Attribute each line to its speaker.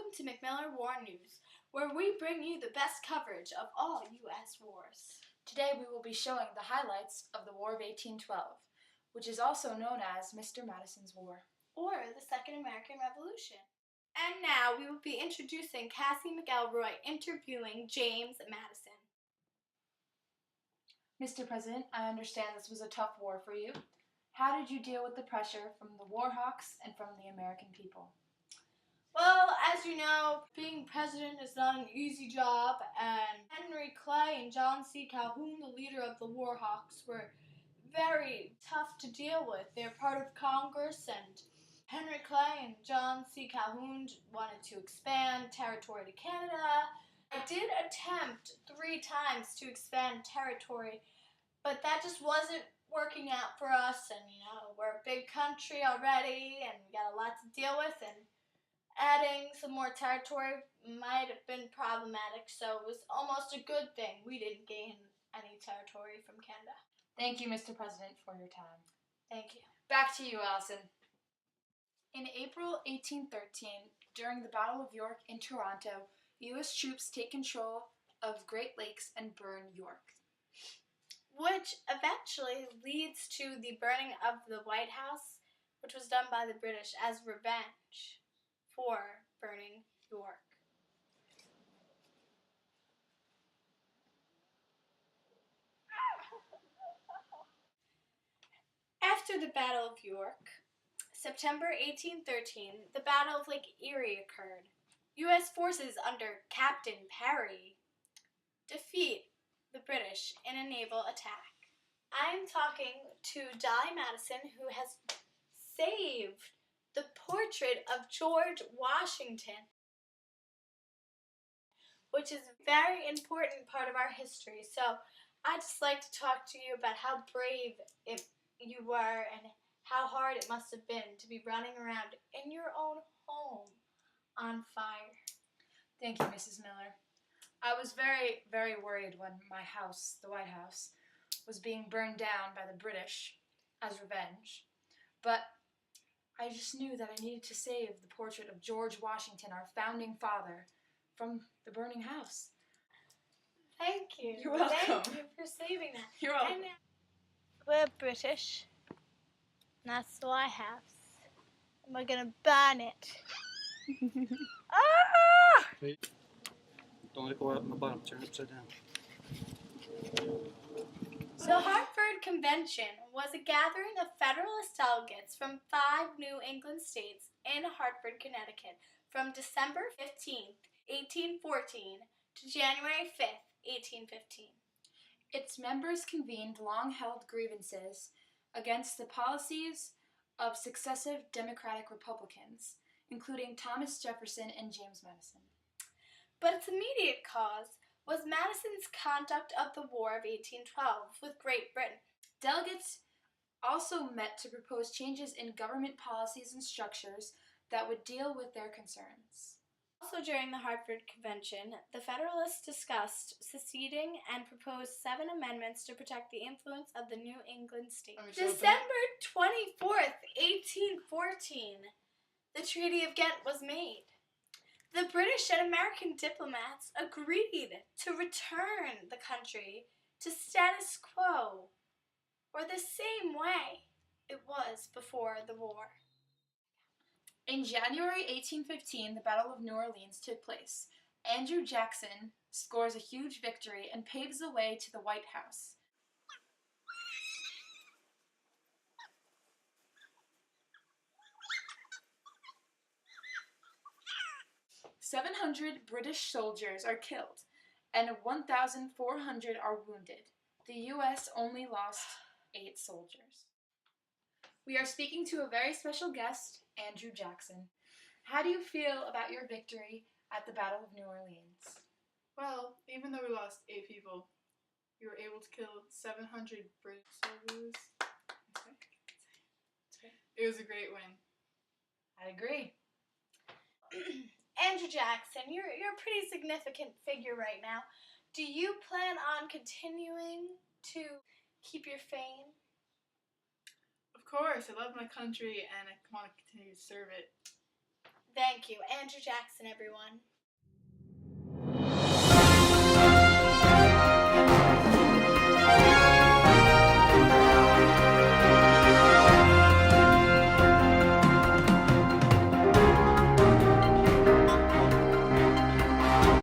Speaker 1: Welcome to McMillan War News, where we bring you the best coverage of all U.S. wars.
Speaker 2: Today we will be showing the highlights of the War of 1812, which is also known as Mr. Madison's War,
Speaker 1: or the Second American Revolution. And now we will be introducing Cassie McElroy interviewing James Madison.
Speaker 2: Mr. President, I understand this was a tough war for you. How did you deal with the pressure from the war hawks and from the American people?
Speaker 1: Well, as you know, being president is not an easy job, and Henry Clay and John C. Calhoun, the leader of the war hawks, were very tough to deal with. They're part of Congress, and Henry Clay and John C. Calhoun wanted to expand territory to Canada. I did attempt 3 times to expand territory, but that just wasn't working out for us, and we're a big country already, and we got a lot to deal with, and adding some more territory might have been problematic, so it was almost a good thing we didn't gain any territory from Canada.
Speaker 2: Thank you, Mr. President, for your time.
Speaker 1: Thank you.
Speaker 2: Back to you, Allison. In April 1813, during the Battle of York in Toronto, U.S. troops take control of Great Lakes and burn York,
Speaker 1: which eventually leads to the burning of the White House, which was done by the British as revenge for burning York. After the Battle of York, September 1813, the Battle of Lake Erie occurred. U.S. forces under Captain Perry defeat the British in a naval attack. I'm talking to Dolly Madison, who has saved the portrait of George Washington, which is a very important part of our history. So I'd just like to talk to you about how brave you were and how hard it must have been to be running around in your own home on fire.
Speaker 2: Thank you, Mrs. Miller. I was very, very worried when my house, the White House, was being burned down by the British as revenge. But I just knew that I needed to save the portrait of George Washington, our founding father, from the burning house.
Speaker 1: Thank you.
Speaker 2: You're welcome.
Speaker 1: Thank you for saving that.
Speaker 2: You're welcome.
Speaker 1: We're British, and that's the White House. And we're going to burn it. Ah!
Speaker 3: Wait. Don't let it go out on the bottom. Turn it upside down.
Speaker 1: The Hartford Convention was a gathering of Federalist delegates from 5 New England states in Hartford, Connecticut, from December 15th, 1814 to January 5th, 1815.
Speaker 2: Its members convened long-held grievances against the policies of successive Democratic Republicans, including Thomas Jefferson and James Madison.
Speaker 1: But its immediate cause was Madison's conduct of the War of 1812 with Great Britain.
Speaker 2: Delegates also met to propose changes in government policies and structures that would deal with their concerns.
Speaker 1: Also during the Hartford Convention, the Federalists discussed seceding and proposed 7 amendments to protect the influence of the New England states. December 24th, 1814, the Treaty of Ghent was made. The British and American diplomats agreed to return the country to status quo, or the same way it was before the war.
Speaker 2: In January 1815, the Battle of New Orleans took place. Andrew Jackson scores a huge victory and paves the way to the White House. 700 British soldiers are killed, and 1,400 are wounded. The U.S. only lost 8 soldiers. We are speaking to a very special guest, Andrew Jackson. How do you feel about your victory at the Battle of New Orleans?
Speaker 4: Well, even though we lost 8 people, we were able to kill 700 British soldiers. It was a great win.
Speaker 2: I agree.
Speaker 1: Andrew Jackson, you're a pretty significant figure right now. Do you plan on continuing to keep your fame?
Speaker 4: Of course, I love my country and I want to continue to serve it.
Speaker 1: Thank you. Andrew Jackson, everyone.